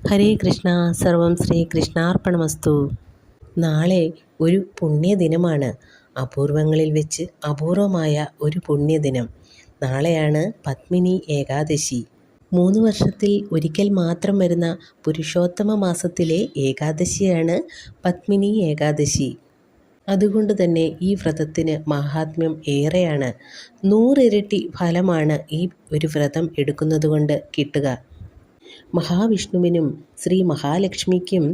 ഹരേ കൃഷ്ണ. സർവം ശ്രീ കൃഷ്ണാർപ്പണമസ്തു. നാളെ ഒരു പുണ്യദിനമാണ്. അപൂർവങ്ങളിൽ വെച്ച് അപൂർവമായ ഒരു പുണ്യദിനം. നാളെയാണ് പത്മിനി ഏകാദശി. 3 വർഷത്തിൽ ഒരിക്കൽ മാത്രം വരുന്ന പുരുഷോത്തമ മാസത്തിലെ ഏകാദശിയാണ് പത്മിനി ഏകാദശി. അതുകൊണ്ട് തന്നെ ഈ വ്രതത്തിന് മഹാത്മ്യം ഏറെയാണ്. 100 ഇരട്ടി ഫലമാണ് ഈ ഒരു വ്രതം എടുക്കുന്നതുകൊണ്ട് കിട്ടുക. മഹാവിഷ്ണുവിനും ശ്രീ മഹാലക്ഷ്മിക്കും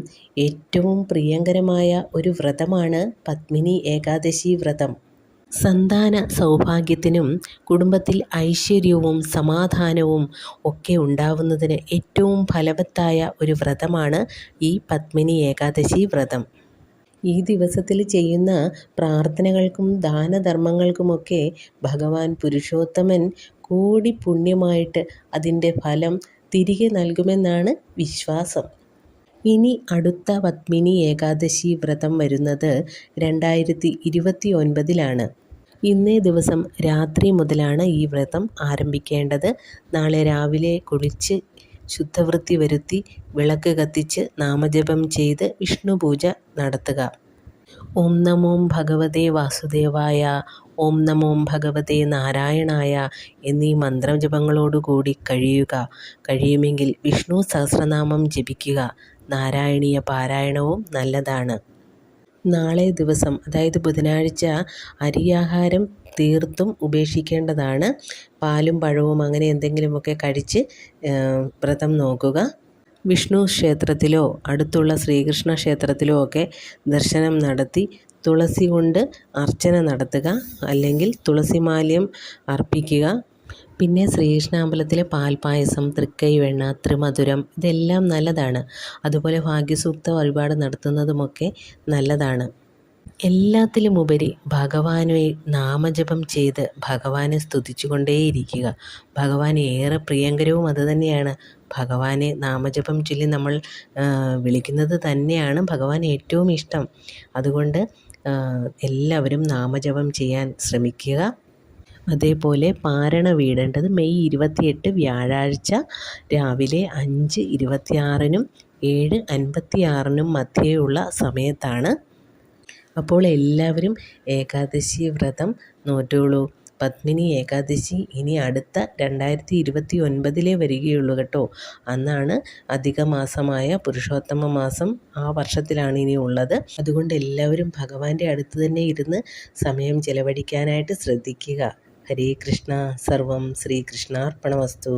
ഏറ്റവും പ്രിയങ്കരമായ ഒരു വ്രതമാണ് പത്മിനി ഏകാദശി വ്രതം. സന്താന സൗഭാഗ്യത്തിനും കുടുംബത്തിൽ ഐശ്വര്യവും സമാധാനവും ഒക്കെ ഉണ്ടാവുന്നതിന് ഏറ്റവും ഫലവത്തായ ഒരു വ്രതമാണ് ഈ പത്മിനി ഏകാദശി വ്രതം. ഈ ദിവസത്തിൽ ചെയ്യുന്ന പ്രാർത്ഥനകൾക്കും ദാനധർമ്മങ്ങൾക്കുമൊക്കെ ഭഗവാൻ പുരുഷോത്തമൻ കോടി പുണ്യമായിട്ട് അതിൻ്റെ ഫലം തിരികെ നൽകുമെന്നാണ് വിശ്വാസം. ഇനി അടുത്ത പത്മിനി ഏകാദശി വ്രതം വരുന്നത് 2029 ഇന്നേ ദിവസം രാത്രി മുതലാണ് ഈ വ്രതം ആരംഭിക്കേണ്ടത്. നാളെ രാവിലെ കുളിച്ച് ശുദ്ധവൃത്തി വരുത്തി വിളക്ക് കത്തിച്ച് നാമജപം ചെയ്ത് വിഷ്ണു പൂജ നടത്തുക. ഓം നമോ ഭഗവതേ വാസുദേവായ, ഓം നമോ ഭഗവതേ നാരായണായ എന്നീ മന്ത്രജപങ്ങളോടുകൂടി കഴിയുമെങ്കിൽ വിഷ്ണു സഹസ്രനാമം ജപിക്കുക. നാരായണീയ പാരായണവും നല്ലതാണ്. നാളെ ദിവസം, അതായത് ബുധനാഴ്ച, അരിയാഹാരം തീർത്തും ഉപേക്ഷിക്കേണ്ടതാണ്. പാലും പഴവും അങ്ങനെ എന്തെങ്കിലുമൊക്കെ കഴിച്ച് വ്രതം നോക്കുക. വിഷ്ണു ക്ഷേത്രത്തിലോ അടുത്തുള്ള ശ്രീകൃഷ്ണ ക്ഷേത്രത്തിലോ ഒക്കെ ദർശനം നടത്തി തുളസി കൊണ്ട് അർച്ചന നടത്തുക, അല്ലെങ്കിൽ തുളസിമാല്യം അർപ്പിക്കുക. പിന്നെ ശ്രീകൃഷ്ണാമ്പലത്തിലെ പാൽപ്പായസം, തൃക്കൈവെണ്ണ, ത്രിമധുരം ഇതെല്ലാം നല്ലതാണ്. അതുപോലെ ഭാഗ്യസൂക്ത വഴിപാട് നടത്തുന്നതുമൊക്കെ നല്ലതാണ്. എല്ലാത്തിലുമുപരി ഭഗവാനെ നാമജപം ചെയ്ത് ഭഗവാനെ സ്തുതിച്ചു കൊണ്ടേയിരിക്കുക. ഭഗവാൻ ഏറെ പ്രിയങ്കരവും അതുതന്നെയാണ്. ഭഗവാനെ നാമജപം ചൊല്ലി നമ്മൾ വിളിക്കുന്നത് തന്നെയാണ് ഭഗവാൻ ഏറ്റവും ഇഷ്ടം. അതുകൊണ്ട് എല്ലാവരും നാമജപം ചെയ്യാൻ ശ്രമിക്കുക. അതേപോലെ പാരണ വീടേണ്ടത് മെയ് 28 വ്യാഴാഴ്ച രാവിലെ 5:26 7:56 മധ്യേയുള്ള സമയത്താണ്. അപ്പോൾ എല്ലാവരും ഏകാദശി വ്രതം നോറ്റോളൂ. പത്മിനി ഏകാദശി ഇനി അടുത്ത 2029 വരികയുള്ളൂ കേട്ടോ. അന്നാണ് അധിക മാസമായ പുരുഷോത്തമ മാസം. ആ വർഷത്തിലാണ് ഇനി ഉള്ളത്. അതുകൊണ്ട് എല്ലാവരും ഭഗവാന്റെ അടുത്ത് തന്നെ ഇരുന്ന് സമയം ചെലവഴിക്കാനായിട്ട് ശ്രദ്ധിക്കുക. ഹരേ കൃഷ്ണ. സർവം ശ്രീ കൃഷ്ണാർപ്പണമസ്തു.